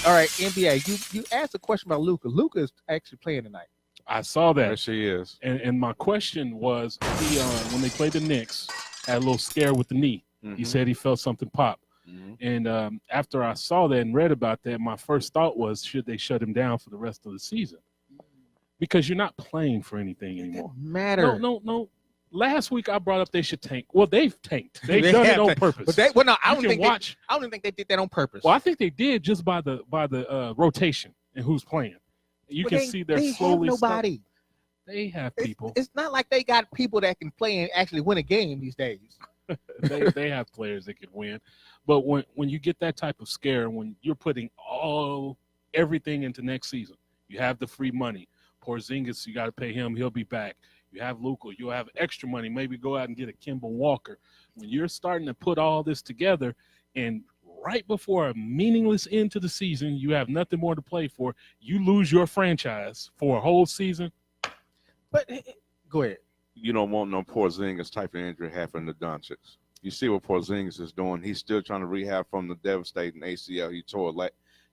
All right, NBA. You asked a question about Luka. Luka is actually playing tonight. I saw that. There she is. And my question was, when they played the Knicks, had a little scare with the knee. Mm-hmm. He said he felt something pop. Mm-hmm. And after I saw that and read about that, my first thought was, should they shut him down for the rest of the season? Because you're not playing for anything anymore. It doesn't matter. No. Last week I brought up they should tank. Well, they've tanked. They've done it on purpose. But I don't think they did that on purpose. Well, I think they did just by the rotation and who's playing. You can see they're slowly. Have nobody. They have people. It's not like they got people that can play and actually win a game these days. they have players that can win, but when you get that type of scare, when you're putting everything into next season, you have the free money. Porzingis, you got to pay him; he'll be back. You have Luka, you'll have extra money. Maybe go out and get a Kemba Walker. When you're starting to put all this together, and right before a meaningless end to the season, you have nothing more to play for. You lose your franchise for a whole season. But go ahead. You don't want no Porzingis type of injury happening to Doncic. You see what Porzingis is doing. He's still trying to rehab from the devastating ACL he tore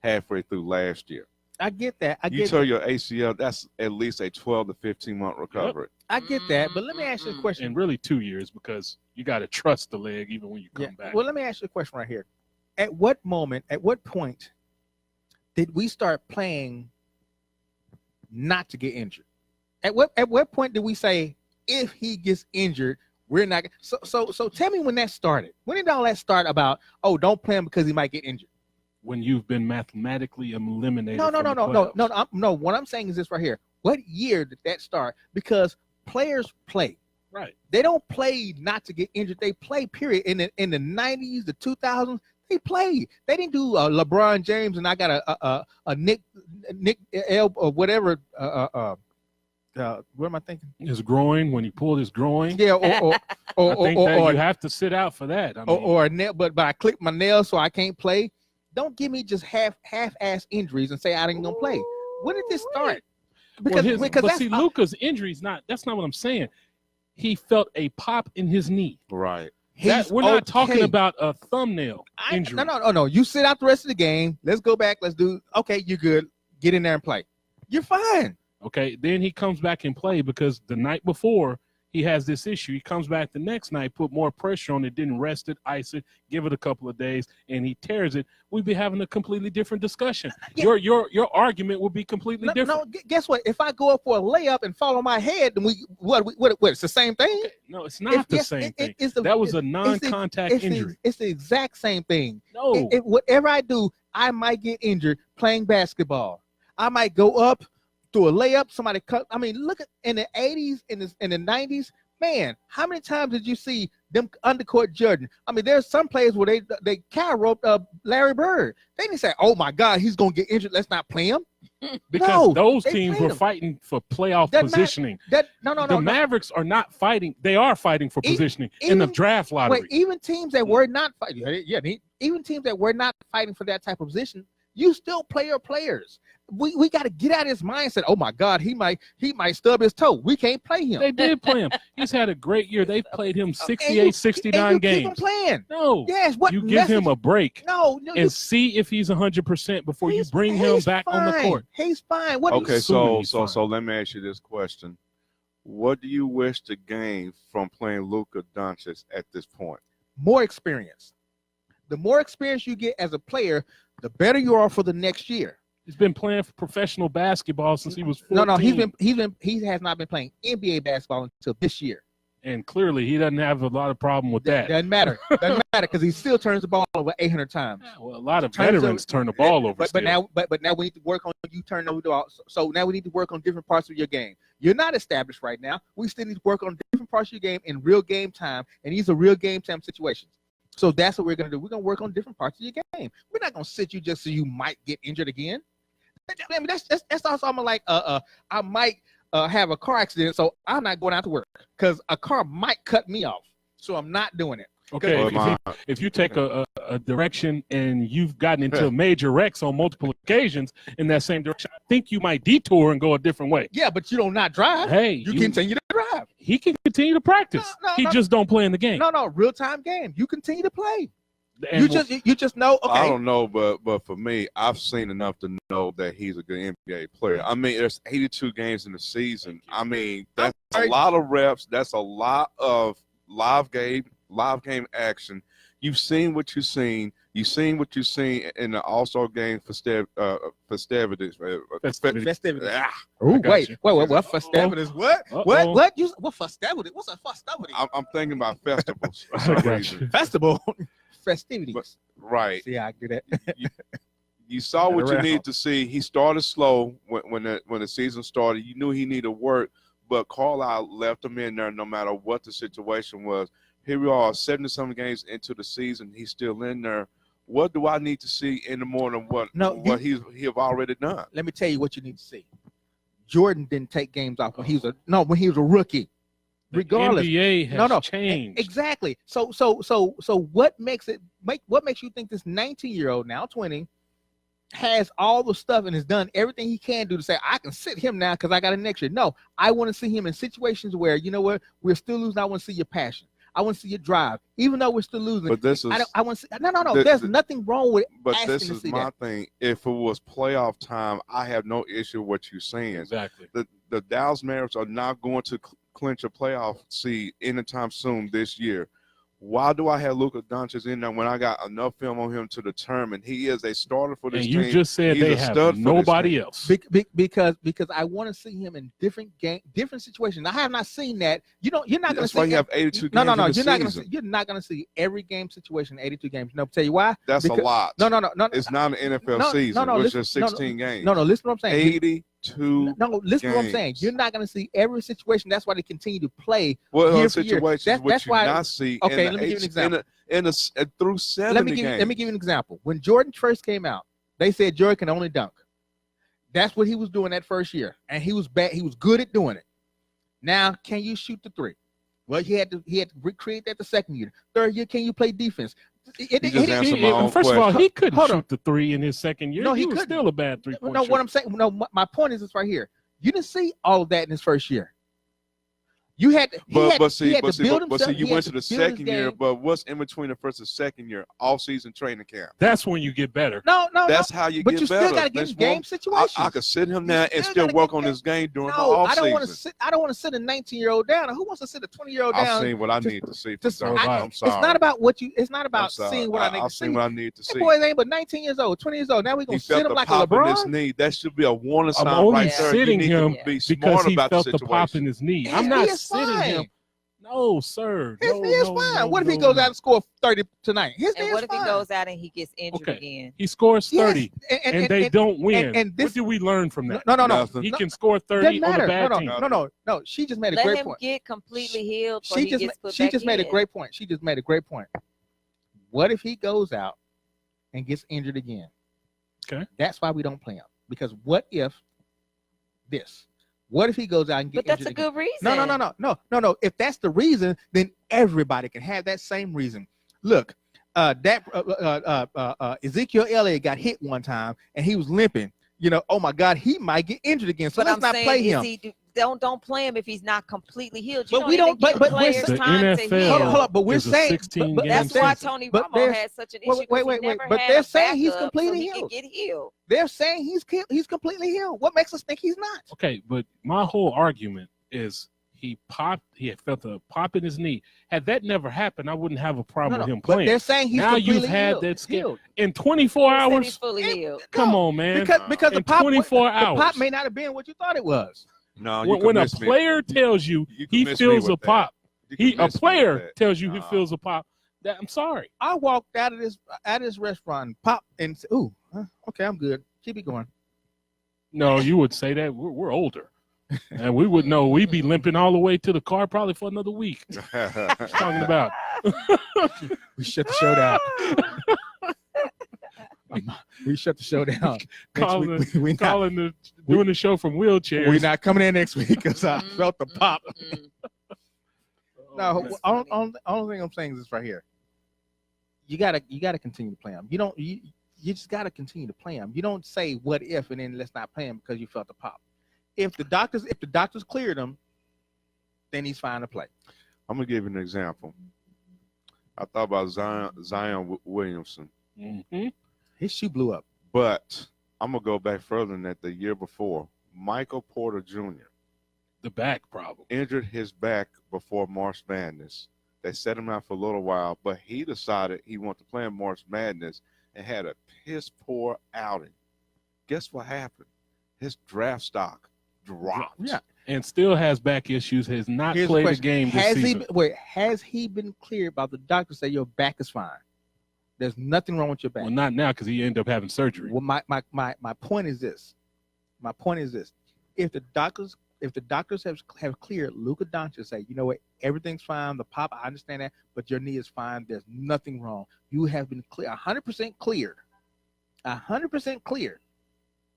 halfway through last year. I get that. You tore your ACL, that's at least a 12 to 15-month recovery. Yep. I get that, but let me ask you a question. And really 2 years, because you got to trust the leg even when you come back. Well, let me ask you a question right here. At what point did we start playing not to get injured? At what point did we say, if he gets injured, we're not? So tell me when that started. When did all that start about, don't play him because he might get injured? When you've been mathematically eliminated. No. What I'm saying is this right here. What year did that start? Because players play. Right. They don't play not to get injured. They play, period. In the 90s, the 2000s, they played. They didn't do LeBron James and I got a Nick L or whatever. What am I thinking? His groin, when he pulled his groin. Yeah, or you have to sit out for that. Or a nail, but I clipped my nail so I can't play. Don't give me just half-ass injuries and say I ain't gonna play. When did this start? Because Luka's injury is that's not what I'm saying. He felt a pop in his knee. Right. We're not talking about a thumbnail injury. No. You sit out the rest of the game. Let's go back. Let's do. Okay, you're good. Get in there and play. You're fine. Okay, then he comes back and play because the night before he has this issue. He comes back the next night, put more pressure on it, didn't rest it, ice it, give it a couple of days, and he tears it. We'd be having a completely different discussion. Yeah. Your argument would be completely different. No, guess what? If I go up for a layup and fall on my head, then what? It's the same thing. Okay. No, it's not the same thing. That was a non-contact injury. It's the exact same thing. No. Whatever I do, I might get injured playing basketball. I might go up. Through a layup, somebody cut. I mean, look at in the 80s, in the 90s, man. How many times did you see them undercourt judging? I mean, there's some players where they cow roped Larry Bird. They didn't say, "Oh my God, he's gonna get injured. Let's not play him." Because those teams were fighting for playoff positioning. The Mavericks are not fighting. They are fighting for positioning in the draft lottery. Wait, even teams that were not fighting, even teams that were not fighting for that type of position, you still play your players. We got to get out of his mindset. Oh my God, he might stub his toe. We can't play him. They did play him. He's had a great year. They've played him 68, 69 games. Keep him playing. No. Yes. You give him a break. No. And see if he's 100% before you bring him back on the court. He's fine. Okay, so let me ask you this question: what do you wish to gain from playing Luka Doncic at this point? More experience. The more experience you get as a player, the better you are for the next year. He's been playing for professional basketball since he was 14. No, he has not been playing NBA basketball until this year. And clearly he doesn't have a lot of problem with that. Doesn't matter because he still turns the ball over 800 times. Yeah, well, a lot of veterans turn the ball over. But now we need to work on you turn over the ball. So now we need to work on different parts of your game. You're not established right now. We still need to work on different parts of your game in real game time, and these are real game time situations. So that's what we're going to do. We're going to work on different parts of your game. We're not going to sit you just so you might get injured again. I mean, that's also I'm like I might have a car accident, so I'm not going out to work because a car might cut me off. So I'm not doing it. Okay, if you take a direction and you've gotten into major wrecks on multiple occasions in that same direction, I think you might detour and go a different way. Yeah, but you don't not drive. Hey, you continue to drive. He can continue to practice. He just don't play in the game. No, real-time game. You continue to play. And You just know. Okay, I don't know, but for me, I've seen enough to know that he's a good NBA player. I mean, there's 82 games in the season. I mean, that's a lot of reps. That's a lot of live game action. You've seen what you've seen. You've seen what you've seen in the All-Star game festivities. festivities. Ah, Ooh, wait, you. what festivities? What festivities? What's a festivity? I'm thinking about festivals for I some got reason. you. Festival festivities. But- Right. See how I do that? You saw what you needed to see. He started slow when the season started. You knew he needed work, but Carlisle left him in there no matter what the situation was. Here we are, 70-some games into the season. He's still in there. What do I need to see any more than what he have already done? Let me tell you what you need to see. Jordan didn't take games off when he was a rookie. Regardless, the NBA has changed. Exactly. So what makes you think this 19-year-old, now 20, has all the stuff and has done everything he can do to say, I can sit him now because I got a next year? No, I want to see him in situations where, you know what, we're still losing. I want to see your passion. I want to see your drive, even though we're still losing. But this is I want to see. No. There's nothing wrong with. But this is my thing. If it was playoff time, I have no issue with what you're saying. Exactly. The Dallas Mavericks are not going to clinch a playoff seed anytime soon this year. Why do I have Luka Doncic in there when I got enough film on him to determine he is a starter for this team? And you just said they have nobody else. Because I want to see him in different situations. I have not seen that. You're not going to see. That's why you have 82 games. No. You're not going to see every game situation, 82 games. No, tell you why. That's a lot. No. It's not an NFL season. It's just 16 games. No. Listen to what I'm saying. 82. No, listen to what I'm saying. You're not going to see every situation. That's why they continue to play. What year other for year. situations would you not see? Okay, let me give you an example. Through 70 games. Let me give you an example. When Jordan first came out, they said Jordan can only dunk. That's what he was doing that first year, and he was bad. He was good at doing it. Now, can you shoot the three? Well, he had to recreate that the second year. Third year, can you play defense? First of all, he couldn't shoot the three in his second year. No, he was still a bad three-point shooter. What I'm saying, my point is this right here. You didn't see all of that in his first year. You had to, you went to the second year, but what's in between the first and second year? All-season training camp. That's when you get better. That's how you get better. But you still got to get in game situations. I could sit him there and still work on his game during the off-season. I don't want to sit a 19-year-old down. Who wants to sit a 20-year-old down? I've seen what I need to see. I'm sorry. It's not about what you. It's not about seeing what I need to see. I've seen what I need to see. That boy ain't but 19 years old, 20 years old. Now we're gonna sit him like a LeBron. His knee. That should be a warning sign I'm only right there. sitting him because he felt the pop in his knee. I'm not sitting him. No, sir. His knee is fine. What if he goes out and scores 30 tonight? And what if he goes out and he gets injured again? He scores 30 and they don't win. And what do we learn from that? No. He can score 30 on a bad team. No. She just made a great point. Let him get completely healed. She just made a great point. She just made a great point. What if he goes out and gets injured again? Okay. That's why we don't play him. Because what if this? What if he goes out and gets injured? But that's a good reason. No. If that's the reason, then everybody can have that same reason. Look, Ezekiel Elliott got hit one time and he was limping. Oh my God, he might get injured again. So let's not play him. Don't play him if he's not completely healed. But we don't. But players time to heal. Hold up. But we're saying. But that's why Tony Romo had such an issue. Wait. But they're saying he's completely healed. Get healed. They're saying he's completely healed. What makes us think he's not? Okay, but my whole argument is he felt a pop in his knee. Had that never happened, I wouldn't have a problem with him playing. But they're saying he's now completely you've had healed. that skill in 24 hours. He's fully healed. Come on, man. Because in the pop, 24 hours, the pop may not have been what you thought it was. No, when a player tells you he feels a pop, a player tells you he feels a pop. I'm sorry. I walked out of this restaurant and popped and said, "Ooh, okay, I'm good. Keep it going." No, you would say that we're older, and we would know. We'd be limping all the way to the car probably for another week. Talking about. We shut the show down. We shut the show down. Doing the show from wheelchairs. We're not coming in next week because I felt the pop. No, only thing I'm saying is this right here. You gotta continue to play them. You just gotta continue to play them. You don't say what if and then let's not play him because you felt the pop. If the doctors cleared him, then he's fine to play. I'm gonna give you an example. I thought about Zion Williamson. Mm-hmm. His shoe blew up. But I'm going to go back further than that. The year before, Michael Porter Jr. The back problem. injured his back before March Madness. They set him out for a little while, but he decided he wanted to play in March Madness and had a piss-poor outing. Guess what happened? His draft stock dropped. Yeah. And still has back issues, has not Here's the played a question. game this season. Has he been cleared by the doctor say your back is fine? There's nothing wrong with your back. Well, not now because he ended up having surgery. Well, my point is this. My point is this. If the doctors have cleared Luka Doncic, say, you know what, everything's fine. The pop, I understand that, but your knee is fine. There's nothing wrong. You have been clear, 100% cleared. 100% cleared.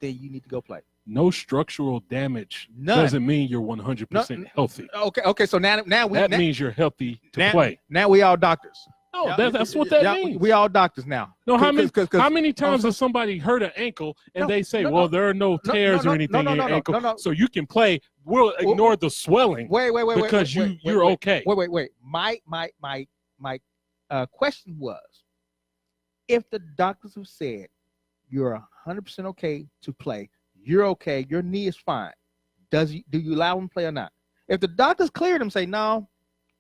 Then you need to go play. No structural damage None. doesn't mean you're 100% healthy. Okay. So now That means you're healthy to play. Now we all doctors. No, that's what that means. We all doctors now. No, how many times has somebody hurt an ankle and they say, well, there are no tears or anything in your ankle, so you can play. We'll ignore the swelling. Wait, because you're okay. Wait. My question was, if the doctors have said you're 100% okay to play, you're okay, your knee is fine, do you allow him to play or not? If the doctors cleared him, say, no,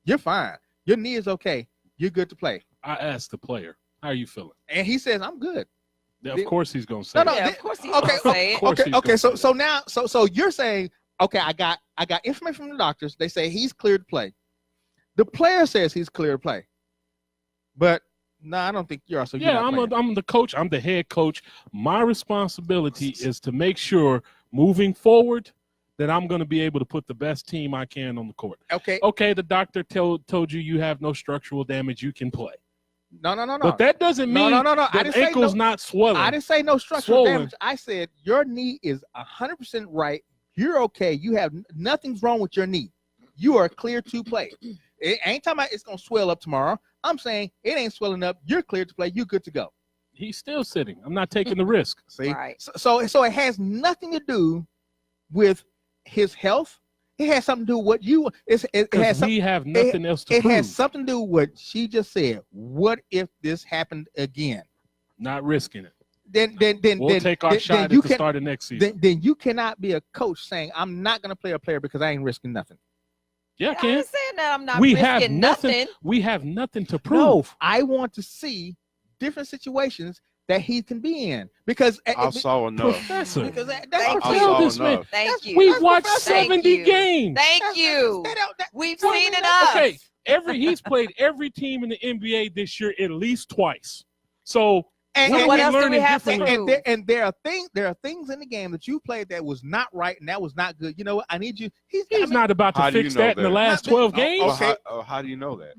you're fine, your knee is okay, you're good to play. I asked the player, how are you feeling? And he says, I'm good. Of course he's going to say Yeah, of course he's going to say it. Okay. So now you're saying, okay, I got information from the doctors. They say he's cleared to play. The player says he's cleared to play. But no, I don't think you are. So yeah, I'm the coach. I'm the head coach. My responsibility is to make sure moving forward that I'm going to be able to put the best team I can on the court. Okay, the doctor told you have no structural damage. You can play. No. But that doesn't mean the ankle's not swelling. I didn't say no structural damage. I said your knee is 100% right. You're okay. You have nothing's wrong with your knee. You are clear to play. It ain't talking about it's going to swell up tomorrow. I'm saying it ain't swelling up. You're clear to play. You're good to go. He's still sitting. I'm not taking the risk. See? Right. So it has nothing to do with his health. It has something to do with what you. We have nothing else to prove. It has something to do with what she just said. What if this happened again? Not risking it. Then we'll take our shot at the start of next season. Then you cannot be a coach saying I'm not going to play a player because I ain't risking nothing. Yeah, I can. I ain't saying that I'm not risking nothing. We have nothing to prove. No, I want to see different situations that he can be in because I saw enough. Professor. Because that's Thank you. We've watched 70 games. Thank you. We've seen enough. Okay, he's played every team in the NBA this year at least twice. So what else do we have to prove? And there are things in the game that you played that was not right and that was not good. You know what? I need you. He's not about to fix that in the last 12 games. Okay. How do you know that?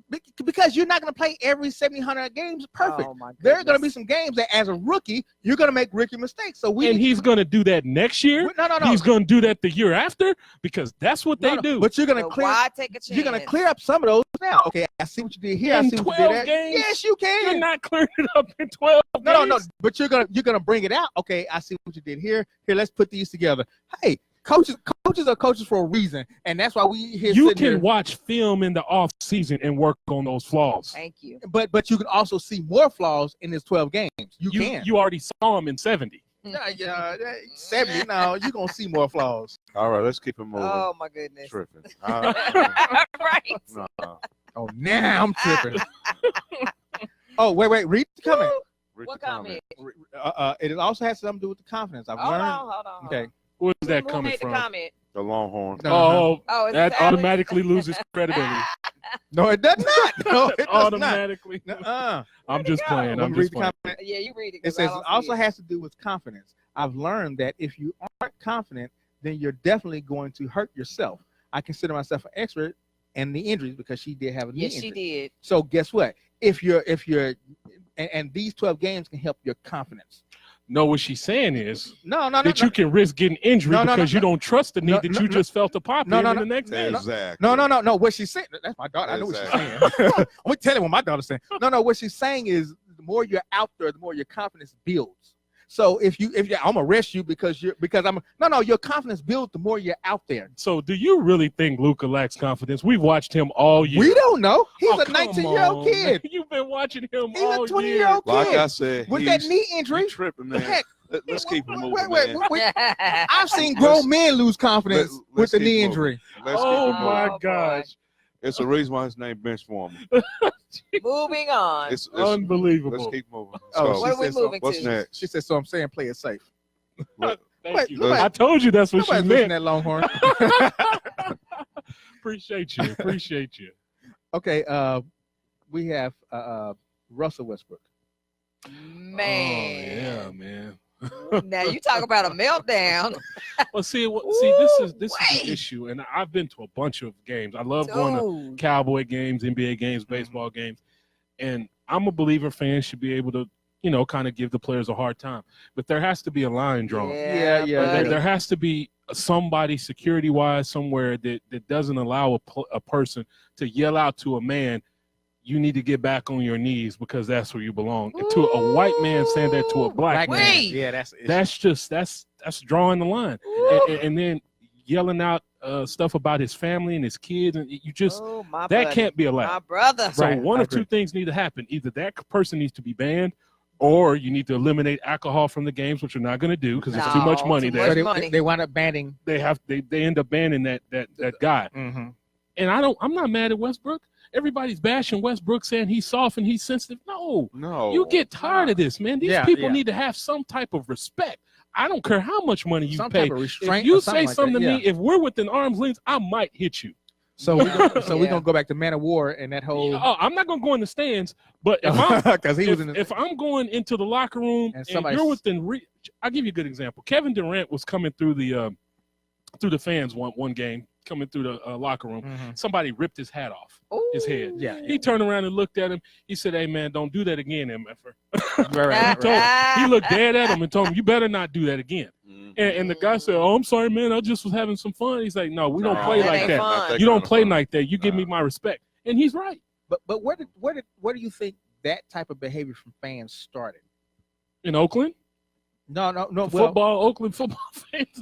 Because you're not going to play every 700 games perfect. Oh, my there are going to be some games that, as a rookie, you're going to make rookie mistakes. So he's going to do that next year. No. He's going to do that the year after because that's what they do. But you're going to clear. Why take a chance? You're going to clear up some of those now. Okay, I see what you did here. I see what you did there. Games, yes, you can. You're not clearing it up in 12 games. No. But you're gonna bring it out. Okay, I see what you did here. Here, let's put these together. Hey, coaches are coaches for a reason, and that's why we here. You can watch film in the off season and work on those flaws. Thank you. But you can also see more flaws in this 12 games. You can. You already saw them in 70. Yeah, 70. No, you're gonna see more flaws. All right, let's keep it moving. Oh my goodness. Tripping. Right. No. Oh, now I'm tripping. Oh, wait. Read the comment. What comment? It also has something to do with the confidence. I've learned. Hold on. Okay. Where's that coming from? Comment? The Longhorn. Oh, that automatically loses credibility. No, it does not. No, it does automatically. not. I'm just playing. I'm just playing. Yeah, you read it. It says it also has to do with confidence. I've learned that if you aren't confident, then you're definitely going to hurt yourself. I consider myself an expert in the injuries because she did have a knee injury. Yes, she did. So guess what? If you're and these 12 games can help your confidence. No, what she's saying is that you can risk getting injury because you don't trust the knee that you just felt to pop in the next game. Exactly. No. What she's saying, that's my daughter. I know what she's saying. I'm going to tell you what my daughter's saying. No. What she's saying is the more you're out there, the more your confidence builds. So if I'm gonna arrest you because your confidence builds the more you're out there. So do you really think Luka lacks confidence? We've watched him all year. We don't know. He's Oh, a come 19-year-old on, kid. man. You've been watching him He's a all 20-year-old year. Like kid. I said, With that knee you injury, tripping, man. heck, Let's keep it moving, wait, man. I've seen grown men lose confidence with Let's the keep knee moving. injury. Let's Oh, keep it moving. my boy. gosh. It's the reason why his name Benchwarmer. Moving on. It's Unbelievable. Let's keep moving. Oh, So, What are we said so. moving what's to? next? She said, so I'm saying play it safe. What- Thank Wait, you. nobody- I told you that's what she Nobody's listening meant. that Longhorn. Appreciate you. Appreciate you. Okay, we have Russell Westbrook. Man. Oh, yeah, man. Now you talk about a meltdown. Well, see, this is the issue, and I've been to a bunch of games. I love going to Dude. Cowboy games, NBA games, baseball games, and I'm a believer fans should be able to, kind of give the players a hard time, but there has to be a line drawn. Yeah, buddy. There has to be somebody security-wise somewhere that doesn't allow a person to yell out to a man, "You need to get back on your knees because that's where you belong." And to a white man saying that to a black man, Wait. Yeah, that's drawing the line, and then yelling out stuff about his family and his kids, and you just Oh, my that buddy. can't be My allowed. brother. So Right, one I of two agree. things need to happen: either that person needs to be banned, or you need to eliminate alcohol from the games, which you're not going to do because it's too much No, money too there. much So money. they wind up banning. They end up banning that guy. Mm-hmm. And I'm not mad at Westbrook. Everybody's bashing Westbrook, saying he's soft and he's sensitive. No, No. you get tired of this, man. These Yeah, people yeah. need to have some type of respect. I don't care how much money you Some pay. type of restraint. If you or say like something that, to me, if we're within arm's length, I might hit you. So we're Yeah. gonna go back to Man of War and that whole Oh, I'm not gonna go in the stands, but if I'm because he was in the, if I'm going into the locker room And and, somebody's- you're within reach, I'll give you a good example. Kevin Durant was coming through the fans one game, coming through the locker room. Mhm. Somebody ripped his hat off his head. Yeah, He turned around and looked at him. He said, "Hey man, don't do that again, MFer." right. told him. He looked dead at him and told him, "You better not do that again." Mhm. And the guy said, "Oh, I'm sorry, man. I just was having some fun." He's like, "No, we don't No, play that like ain't that. fun. You don't play like like that. You give me my respect." And he's right. But where do you think that type of behavior from fans started? In Oakland, No. Well, football, Oakland football fans.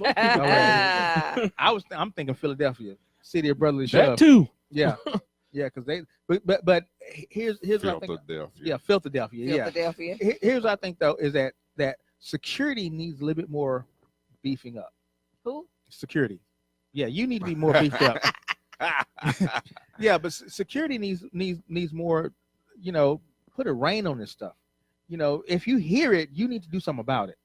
I'm thinking Philadelphia, city of brotherly That shove. too. Yeah, because they. But here's what I think. Philadelphia. Yeah, Philadelphia. Yeah. Philadelphia. Here's what I think though is that security needs a little bit more beefing up. Who? Security. Yeah, you need to be more beefed up. Yeah, but security needs more. Put a rein on this stuff. If you hear it, you need to do something about it.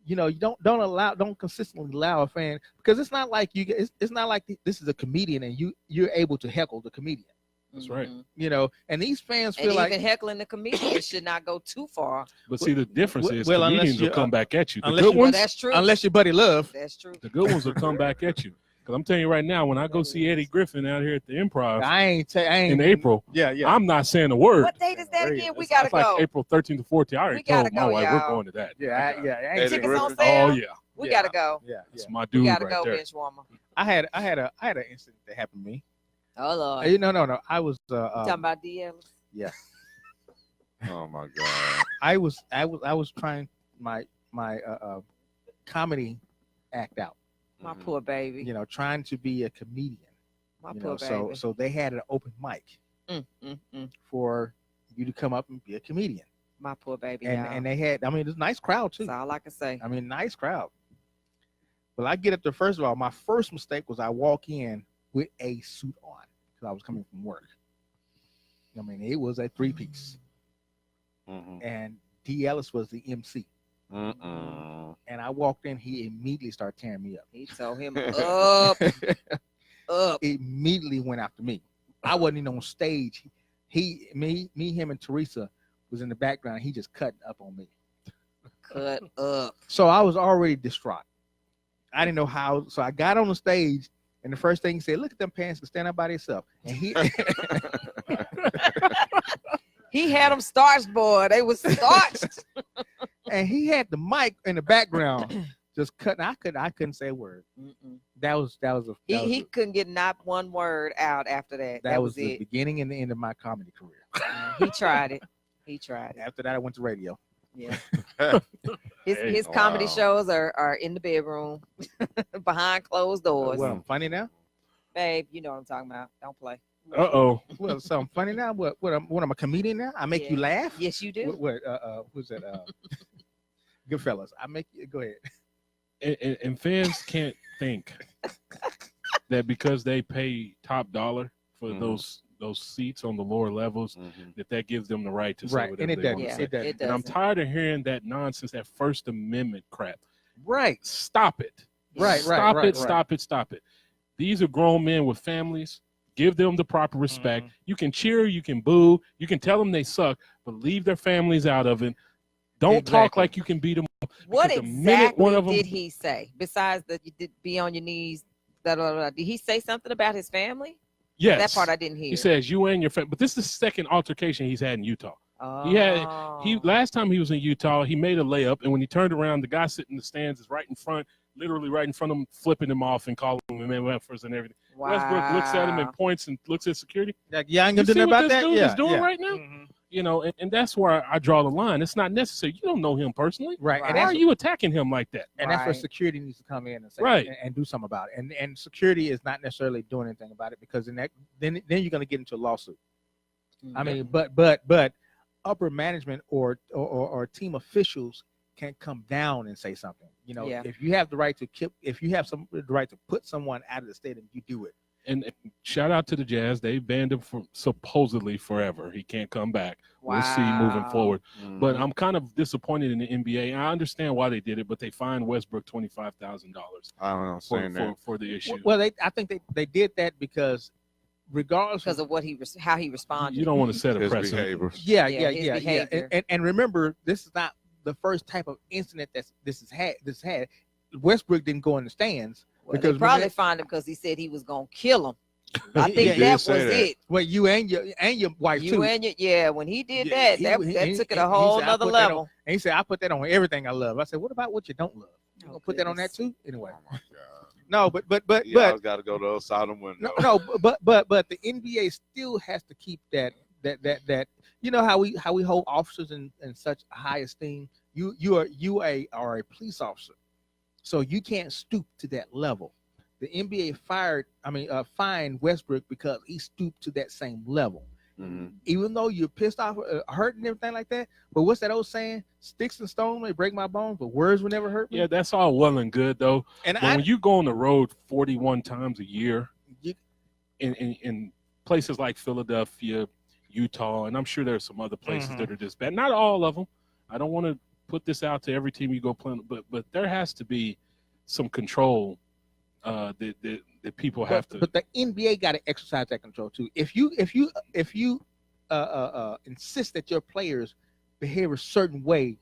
You don't consistently allow a fan, because it's not like it's not like this is a comedian and you're able to heckle the comedian. That's right. Mhm. And these fans And feel even like heckling the comedian should not go too far. But see, the difference is well, unless comedians will you- come back at you. The unless good you- Well, ones, that's true. unless your buddy Love. That's true. the good ones will come back at you. Because I'm telling you right now, when I go see Eddie Griffin out here at the Improv I ain't in April, Yeah. I'm not saying a word. What date is that again? We It's gotta like go. April 13th to 14th. I already We gotta told my go, wife y'all. we're going to that. Yeah. I Eddie ain't Tickets Griffin. on Oh sale. yeah, We gotta go. Yeah. that's my We dude gotta right go, there. Benchwarmer. I had an incident that happened to me. Oh Lord. No. I was Talking about DL. Oh my God. I was trying my comedy act out. My Mhm. poor baby. Trying to be a comedian. My poor So baby. so they had an open mic Mm. for you to come up and be a comedian. My poor baby. And y'all. and they had, it's a nice crowd too. That's all I can say. Nice crowd. Well, I get up there. First of all, my first mistake was I walk in with a suit on because I was coming from work. It was a 3-piece, Mhm. and D. Ellis was the MC. Mm-mm. And I walked in, he immediately started tearing me up. He told him up. Immediately went after me. I wasn't even on stage. Me, him, and Teresa was in the background. He just cut up on me. Cut up. So I was already distraught. I didn't know how. So I got on the stage, and the first thing he said, "Look at them pants to stand up by themselves." And he, He had them starched, boy. They was starched. and he had the mic in the background, just cutting. I couldn't say a word. Mm-mm. That was He couldn't get not one word out after that. that was was the it. beginning and the end of my comedy career. He tried it. He tried it. After that, I went to radio. Yeah. His comedy shows are in the bedroom, behind closed doors. Well, I'm funny now. Babe, you know what I'm talking about. Don't play. Uh-oh. Well, so I'm funny now. What I'm a comedian now? I make you laugh. Yes, you do. Who's that? Goodfellas. I make you go ahead. And fans can't think that because they pay top dollar for those seats on the lower levels, that gives them the right to say whatever they want to say. It does. And I'm tired of hearing that nonsense, that First Amendment crap. Right. Stop it. Right. Stop it. These are grown men with families. Give them the proper respect. You can cheer, you can boo, you can tell them they suck, but leave their families out of it. Don't talk like you can beat them. What exactly did he say? Besides that you did be on your knees, blah, blah, blah. Did he say something about his family? Yes. That part I didn't hear. He says you and your family. But this is the second altercation he's had in Utah. Oh. Last time he was in Utah, he made a layup, and when he turned around, the guy sitting in the stands is right in front, literally right in front of him, flipping him off and calling him MFers and everything. Wow. Westbrook looks at him and points and looks at security. Like, yeah, I ain't gonna do nothing about that. Dude is doing right now. You know, and that's where I draw the line. It's not necessary. You don't know him personally, right? Why are you attacking him like that? And that's where security needs to come in and say, and do something about it. And security is not necessarily doing anything about it, because then you're going to get into a lawsuit. I mean, but upper management or team officials can come down and say something. You know, if you have the right to the right to put someone out of the stadium, you do it. And shout out to the Jazz. They banned him from supposedly forever. He can't come back. We'll see moving forward. But I'm kind of disappointed in the NBA. I understand why they did it, but they fined Westbrook $25,000. I don't know for the issue. Well, I think they did that because regardless of what how he responded. You don't want to set a precedent. Yeah. And remember, this is not the first type of incident this has had. Westbrook didn't go in the stands. Well, they probably fined him because he said he was gonna kill him. I think that was it. Well, you and your wife too. When he did that took it a whole nother level. And he said, "I put that on everything I love." I said, "What about what you don't love? You gonna put that on that too?" Anyway. Oh my God. No, but I got to go to the other side of the window. No, but the NBA still has to keep that. You know how we hold officers in such high esteem. You are a police officer. So you can't stoop to that level. The NBA fined Westbrook because he stooped to that same level. Even though you're pissed off, hurt and everything like that. But what's that old saying? Sticks and stones may break my bones, but words will never hurt me. Yeah, that's all well and good, though. And when you go on the road 41 times a year in places like Philadelphia, Utah, and I'm sure there's some other places that are just bad. Not all of them. I don't want to put this out to every team you go play, but there has to be some control that people have to. But the NBA got to exercise that control too. If you insist that your players behave a certain way,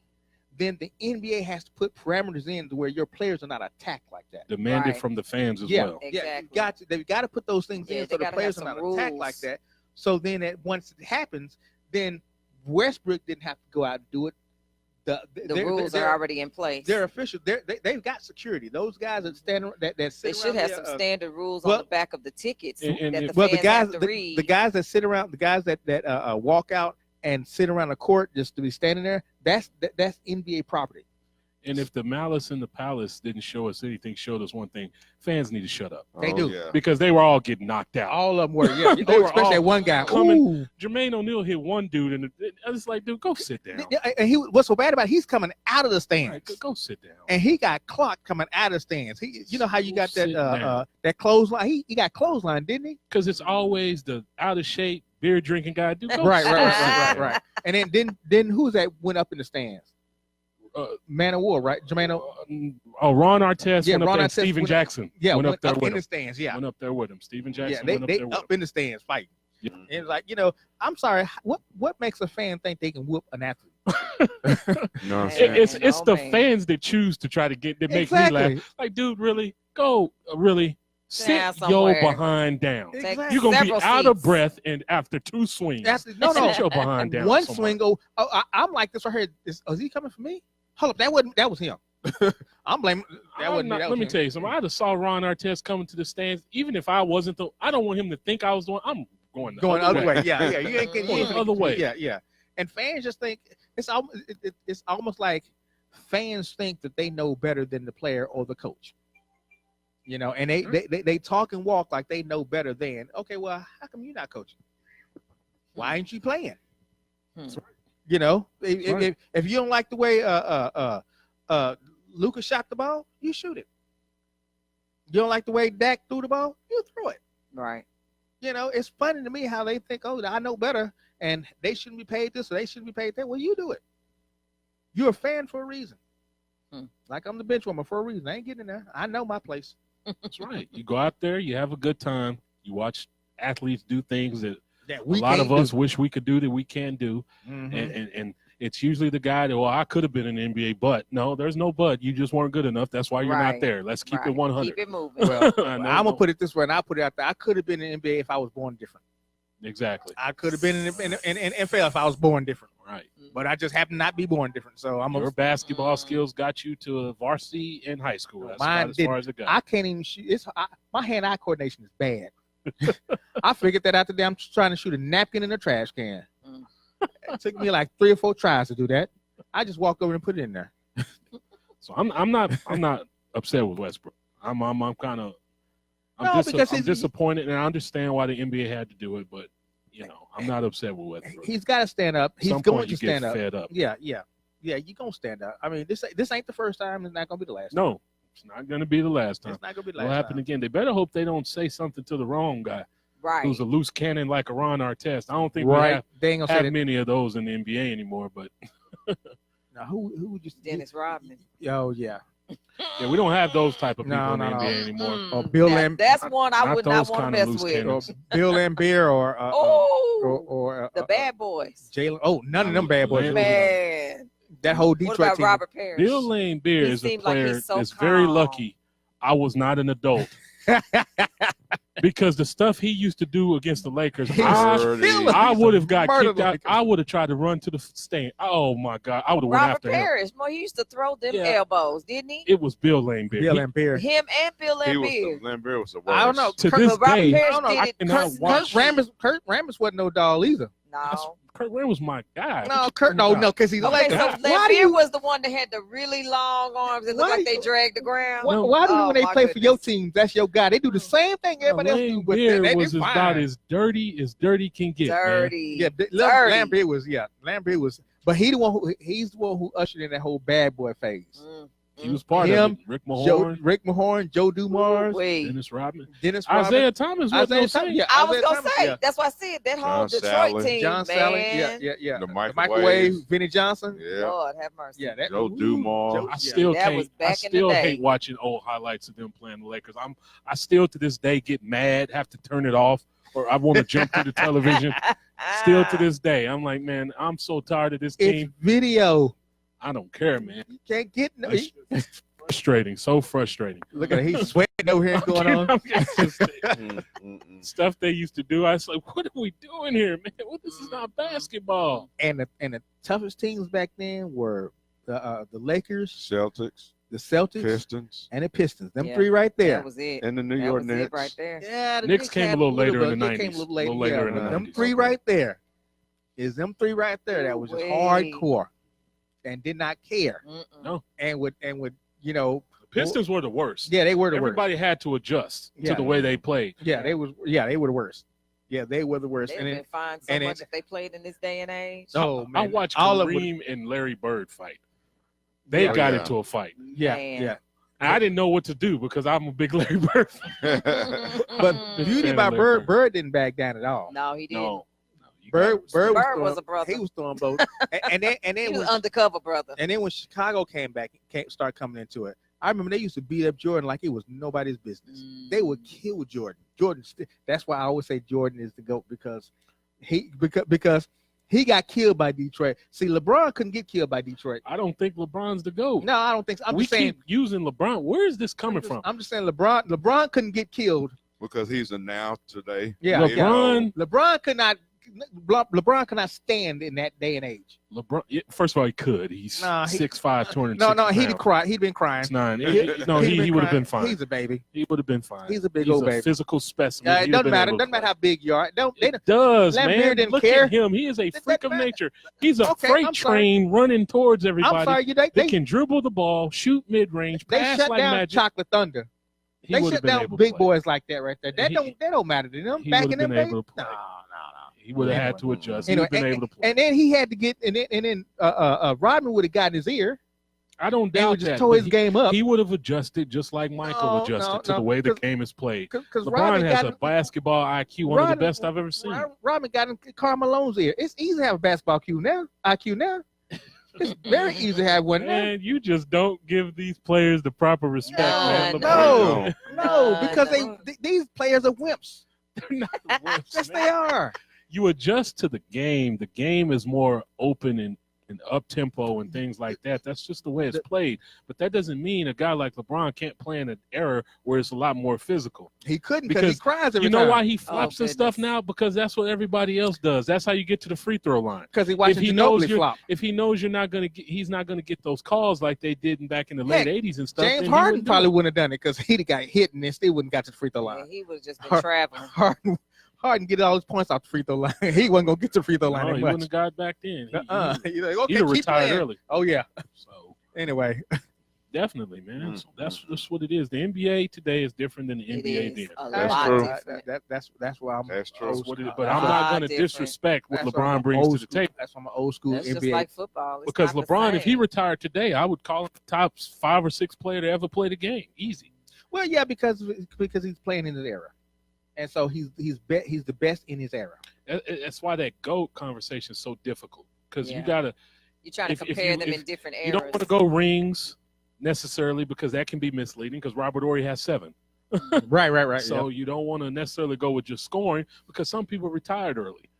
then the NBA has to put parameters in to where your players are not attacked like that. Demanded from the fans as well. Exactly. Yeah, they've got to put those things in so the players are not attacked like that. So then once it happens, then Westbrook didn't have to go out and do it. The rules are already in place. They're official. They've got security. Those guys that stand that sit they should have some standard rules on the back of the tickets that the fans have to read. The guys that sit around, the guys that walk out and sit around the court just to be standing there, that's NBA property. And if the Malice in the Palace didn't show us anything, showed us one thing, fans need to shut up. They do. Yeah. Because they were all getting knocked out. All of them were, yeah. They were especially that one guy. Coming. Jermaine O'Neal hit one dude, and I was like, dude, go sit down. And what's so bad about it, he's coming out of the stands. Right, go sit down. And he got clocked coming out of the stands. You know how you got that clothesline? He got clothesline, didn't he? Because it's always the out of shape, beer drinking guy. Dude, go right. And then who's that went up in the stands? Man of War, right? Jermaine. Ron Artest went up there. Steven Jackson. Went up there up with in the stands. Yeah, went up there with him. Steven Jackson. Yeah, went they up there up in the stands fighting. Yeah. And it's like, I'm sorry. What makes a fan think they can whoop an athlete? It's the fans that choose to try to get that make me laugh. Like, dude, really? Sit your behind down. Exactly. You're gonna be out of breath, and after two swings, sit your behind down. One swing, I'm like this right here. Is he coming for me? Hold up, that was him. I'm blaming. Let me tell you something. I just saw Ron Artest coming to the stands. Even if I wasn't, I don't want him to think I was doing. I'm going the other way. Yeah. You ain't getting the other way. Yeah. And fans just think it's almost like fans think that they know better than the player or the coach. You know, and they talk and walk like they know better than. Okay, well, how come you're not coaching? Why ain't you playing? You know, if you don't like the way Luka shot the ball, you shoot it. You don't like the way Dak threw the ball, you throw it. Right. You know, it's funny to me how they think, oh, I know better, and they shouldn't be paid this or they shouldn't be paid that. Well, you do it. You're a fan for a reason. Like I'm the benchwarmer for a reason. I ain't getting in there. I know my place. That's right. You go out there, you have a good time. You watch athletes do things that a we lot of us do. wish we could do that we can't do. And it's usually the guy that, well, I could have been in the NBA, but no, there's no but. You just weren't good enough. That's why you're not there. Let's keep it 100. Keep it moving. Well, I'm going to put it this way, and I'll put it out there. I could have been in the NBA if I was born different. Exactly. I could have been in NFL if I was born different. Right. But I just happen not be born different. So Your basketball skills got you to a varsity in high school. That's mine about as far as it got. I can't even shoot. My hand-eye coordination is bad. I figured that out today. I'm trying to shoot a napkin in a trash can. It took me like 3 or 4 tries to do that. I just walked over and put it in there. So I'm not upset with Westbrook. I'm kind of I'm disappointed, and I understand why the NBA had to do it, but you know, I'm not upset with Westbrook. He's got to stand up. He's going to stand up. Fed up. Yeah. You're gonna stand up. I mean, this ain't the first time. It's not gonna be the last. No, it's not gonna be the last time. It's not gonna be the last. It'll happen again. They better hope they don't say something to the wrong guy. Right. Who's a loose cannon like a Ron Artest. I don't think they ain't gonna have many of those in the NBA anymore, but now who would you Dennis Rodman. Oh yeah. Yeah, we don't have those type of people in the NBA anymore. Or Bill Lamb. That's one I would not want to mess with. Cannons. Or Bill Lambier or the bad boys. Jalen. Oh, none of them bad boys. Man. That whole Detroit what about team. Robert Parrish? Bill Lambier is a player that's calm. very lucky I was not an adult. Because the stuff he used to do against the Lakers, I would have got kicked out. I would have tried to run to the stand. Oh my God, I would have went after him. Robert Parrish, he used to throw them elbows, didn't he? It was Bill Lambier. Him and Bill Lambier. Lambier was the worst. I don't know. To this day, I don't know. Kurt Rambis wasn't no dog either. No. Kurt Rambis was my guy. No, because he's like. So Lambier was the one that had the really long arms that looked like they dragged the ground. Why do you, when they play for your team, that's your guy? They do the same thing everybody else do. But Lambier was about as dirty can get. Dirty. Man. Yeah, Lambier was, but he's the one who ushered in that whole bad boy phase. He was part of it. Rick Mahorn, Joe Dumars, Dennis Rodman, Isaiah Thomas. I was gonna say that's why I said that whole Detroit team, John Sally, yeah. The microwave, Vinnie Johnson. Yeah. Lord have mercy. Yeah, Joe Dumars. I still hate watching old highlights of them playing the Lakers. I still to this day get mad, have to turn it off, or I want to jump through the television. Still to this day, I'm like, man, I'm so tired of this team. It's video. I don't care, man. You can't get no. Frustrating, so frustrating. Look at it, he's sweating over here going on. Stuff they used to do. I was like, what are we doing here, man? Well, this is not basketball. And the toughest teams back then were the Lakers, Celtics, the Celtics, Pistons, and the Pistons. Them three right there. That was it. And the New York Knicks right there. Yeah, the Knicks came a little later in the 90s. Came a little later in the 90s. Them three right there. That was just hardcore and did not care. No. And would the Pistons were the worst. Yeah, they were the Everybody worst. had to adjust to the way they played. Yeah, they were the worst. Yeah, they were the worst. They've been fined so much if they played in this day and age. Oh man, I watched Kareem and Larry Bird fight. They got into a fight. Yeah, Man. yeah. And I didn't know what to do because I'm a big Larry Bird fan. But the beauty about Bird didn't back down at all. No, he didn't. No. Bird was a brother. He was throwing both. and then he was undercover brother. And then when Chicago started coming into it, I remember they used to beat up Jordan like it was nobody's business. They would kill Jordan. That's why I always say Jordan is the GOAT because he got killed by Detroit. See, LeBron couldn't get killed by Detroit. I don't think LeBron's the GOAT. No, I don't think so. We keep using LeBron. Where is this coming from? I'm just saying LeBron couldn't get killed because he's a now today. Yeah, LeBron LeBron could not LeBron cannot stand in that day and age. LeBron, first of all, he could. He's 6'5", 260 No, he'd pounds. cry. He'd been crying. 6'9". No, he would have been fine. He's a baby. He would have been fine. He's a big old baby. Physical specimen. It doesn't matter. Doesn't matter how big you are. It does, Lambeer man. didn't Look care. at him. He is a freak of nature. He's a Okay, freight I'm sorry. train running towards everybody. I'm sorry, They can dribble the ball, shoot mid-range, they pass shut like down magic. Chocolate Thunder. He They would have shut been down able to big play. boys like that right there. That don't matter to them. He Back would in have them been days, able to play. no. He would have had to adjust. He Anyway, would have been able to play. And then he had to get, and then Rodman would have gotten his ear. I don't And doubt would just that. tore but his game up. He would have adjusted just like Michael adjusted to the way the game is played. Because LeBron has a basketball IQ, one of the best I've ever seen. Rodman got in Karl Malone's ear. It's easy to have a basketball IQ now. It's very easy to have one now. Man, you just don't give these players the proper respect, man. No, because these players are wimps. They're not the worst, Yes, man. they are. You adjust to the game. The game is more open and up tempo and things like that. That's just the way it's played. But that doesn't mean a guy like LeBron can't play in an era where it's a lot more physical. He couldn't because he cries every time. You know why he flops and stuff now? Because that's what everybody else does. That's how you get to the free throw line. Because he watches Ginobili flop. If he knows you're not going to get, he's not going to get those calls like they did back in the late '80s and stuff. James Harden probably wouldn't have done it because he'd have got hit and then still wouldn't got to the free throw line. Yeah, he would have just been traveling. Harden get all his points off the free throw line. He wasn't gonna get to the free throw line. No, he wouldn't have got back then. He's like, okay, he'd have retired early. Oh yeah. So anyway, definitely, man. So that's what it is. The NBA today is different than the NBA then. That's true. That's why I'm. That's true. But I'm not going to disrespect what LeBron brings to the table. That's why I'm an old school That's NBA. just like football. It's Because not LeBron, the if he same. retired today, I would call him the top 5 or 6 player to ever play the game. Easy. Well, yeah, because he's playing in his era, and so he's the best in his era. That's why that GOAT conversation is so difficult. Because Yeah. you're trying to compare them in different eras. You don't want to go rings necessarily because that can be misleading because Robert Horry has 7. Right. So you don't want to necessarily go with just scoring because some people retired early.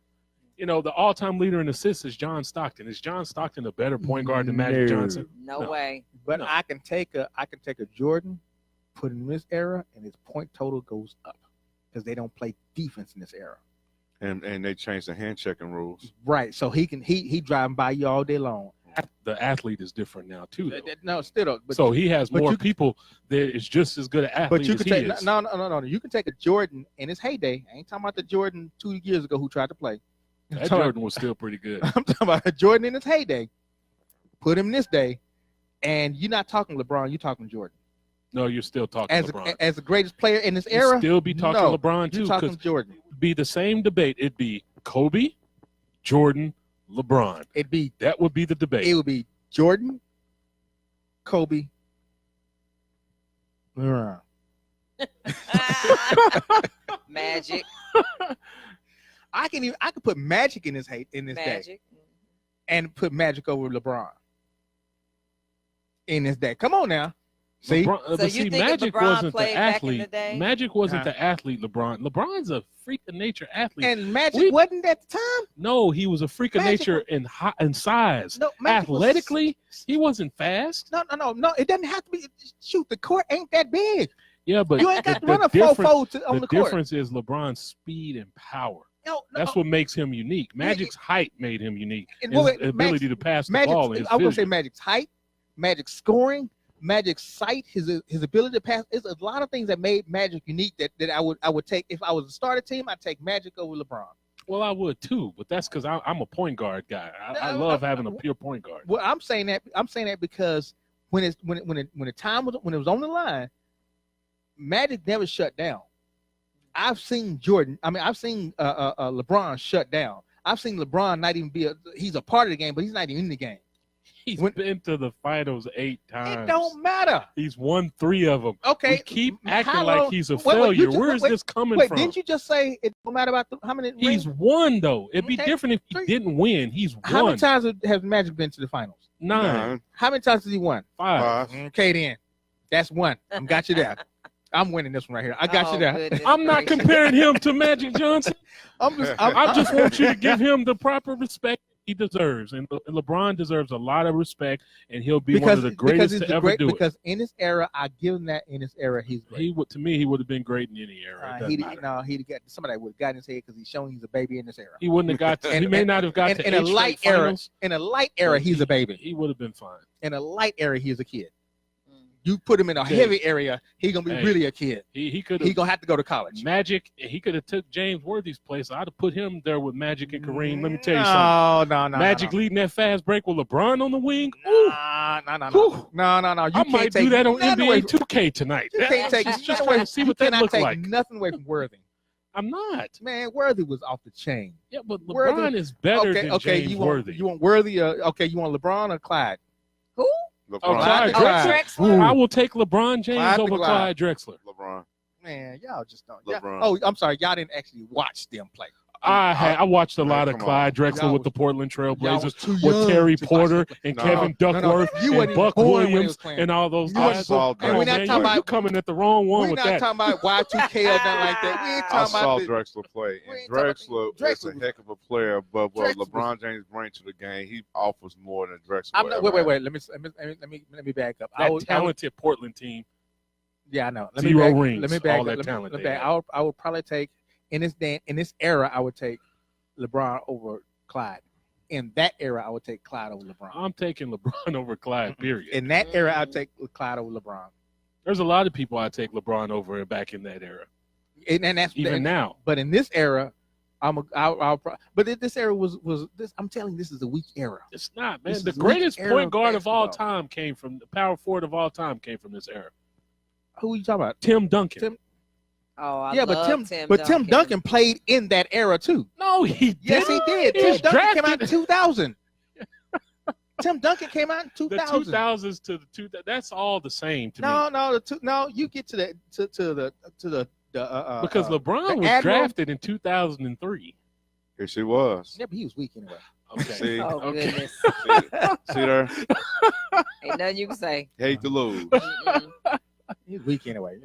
You know, the all-time leader in assists is John Stockton. Is John Stockton a better point guard than Magic Johnson? No way. But I can take a Jordan, put him in this era, and his point total goes up because they don't play defense in this era. And they changed the hand checking rules. Right. So he driving by you all day long. The athlete is different now too. Though. No, still don't. So he has more people that is just as good an athlete but you can as he take is. no. You can take a Jordan in his heyday. I ain't talking about the Jordan 2 years ago who tried to play. That Jordan was still pretty good. I'm talking about a Jordan in his heyday. Put him this day, and you're not talking LeBron. You're talking Jordan. No, you're still talking LeBron. As the greatest player in this era. Still be talking LeBron too. You're talking Jordan. It'd be the same debate. It'd be Kobe, Jordan, LeBron. That would be the debate. It would be Jordan, Kobe, LeBron. Magic. I can put Magic in this day, and put Magic over LeBron in this day. Come on now. See, but see, Magic wasn't the athlete. Magic wasn't the athlete. LeBron's a freak of nature athlete. And Magic wasn't at the time. No, he was a freak of nature in size. No, athletically, he wasn't fast. No. It doesn't have to be. Shoot, the court ain't that big. Yeah, but you ain't got to run a 4-4 on the court. The difference is LeBron's speed and power. No. That's what makes him unique. Magic's height made him unique. His ability to pass the ball. I would say Magic's height, Magic's scoring, Magic's sight, his ability to pass. There's a lot of things that made Magic unique that I would take if I was a starter team. I'd take Magic over LeBron. Well, I would too, but that's because I'm a point guard guy. I love having a pure point guard. Well, I'm saying that because when it was on the line, Magic never shut down. I've seen LeBron shut down. I've seen LeBron not even he's a part of the game, but he's not even in the game. He's been to the finals 8 times. It don't matter. He's won 3 of them. Okay. We keep acting like he's a failure. Where is this coming from? Didn't you just say it don't matter about how many He's won, though. It'd be different if he didn't win. He's won. How many times has Magic been to the finals? 9. How many times has he won? 5. Okay, then. That's 1. I got you there. I'm winning this one right here. I got you there. I'm not comparing him to Magic Johnson. I just want you to give him the proper respect he deserves, and LeBron deserves a lot of respect, and he'll be one of the greatest to ever do it. Because in his era, I give him that. In his era, he's great. He would, to me, he would have been great in any era. He'd got somebody would have gotten his head because he's showing he's a baby in this era. He wouldn't have got. He may not have got to in a light era. finals, In a light era, he's a baby. He would have been fine. In a light era, he's a kid. You put him in a heavy area, he's gonna be really a kid. He could. He's gonna have to go to college. Magic. He could have took James Worthy's place. I'd have put him there with Magic and Kareem. Let me tell you something. No. Magic leading that fast break with LeBron on the wing. No. You I might do that on NBA 2K tonight. You can't take just trying to see what that looks like. Nothing away from Worthy. I'm not. Man, Worthy was off the chain. Yeah, but LeBron is better than James Worthy. You want Worthy? You want LeBron or Clyde? Who? Clyde Drexler. I will take LeBron James over Clyde Drexler. LeBron. Man, y'all just don't. LeBron. Oh, I'm sorry. Y'all didn't actually watch them play. I watched a lot of Clyde Drexler with the Portland Trailblazers, with Terry Porter and Kevin Duckworth and Buck Williams and all those guys. We're not talking about. You're coming at the wrong one with that. We're not talking about Y2K or nothing like that. We ain't talking about. I saw Drexler play, and Drexler is a heck of a player. But what LeBron James brings to the game, he offers more than Drexler. Wait. Let me back up. That talented Portland team. Yeah, I know. Zero rings. Let me back all up. that talent. I would probably take in this era. I would take LeBron over Clyde. In that era, I would take Clyde over LeBron. I'm taking LeBron over Clyde, period. In that era, I'd take Clyde over LeBron. There's a lot of people I'd take LeBron over back in that era. And that's even now. But in this era, this era was this. I'm telling you, this is a weak era. It's not, man. The greatest point guard of all time came from the power forward of all time came from this era. Who are you talking about? Tim Duncan. But Tim Duncan played in that era too. No, he did. Yes, he did. Tim Duncan came out in 2000. Tim Duncan came out in 2000. The 2000s to the 2000s. That's all the same to me. No. You get to the because LeBron was drafted in 2003. Yes, he was. Yeah, but he was weak anyway. Okay. See? Goodness. See there? Ain't nothing you can say. Hate to lose. He's weak anyway.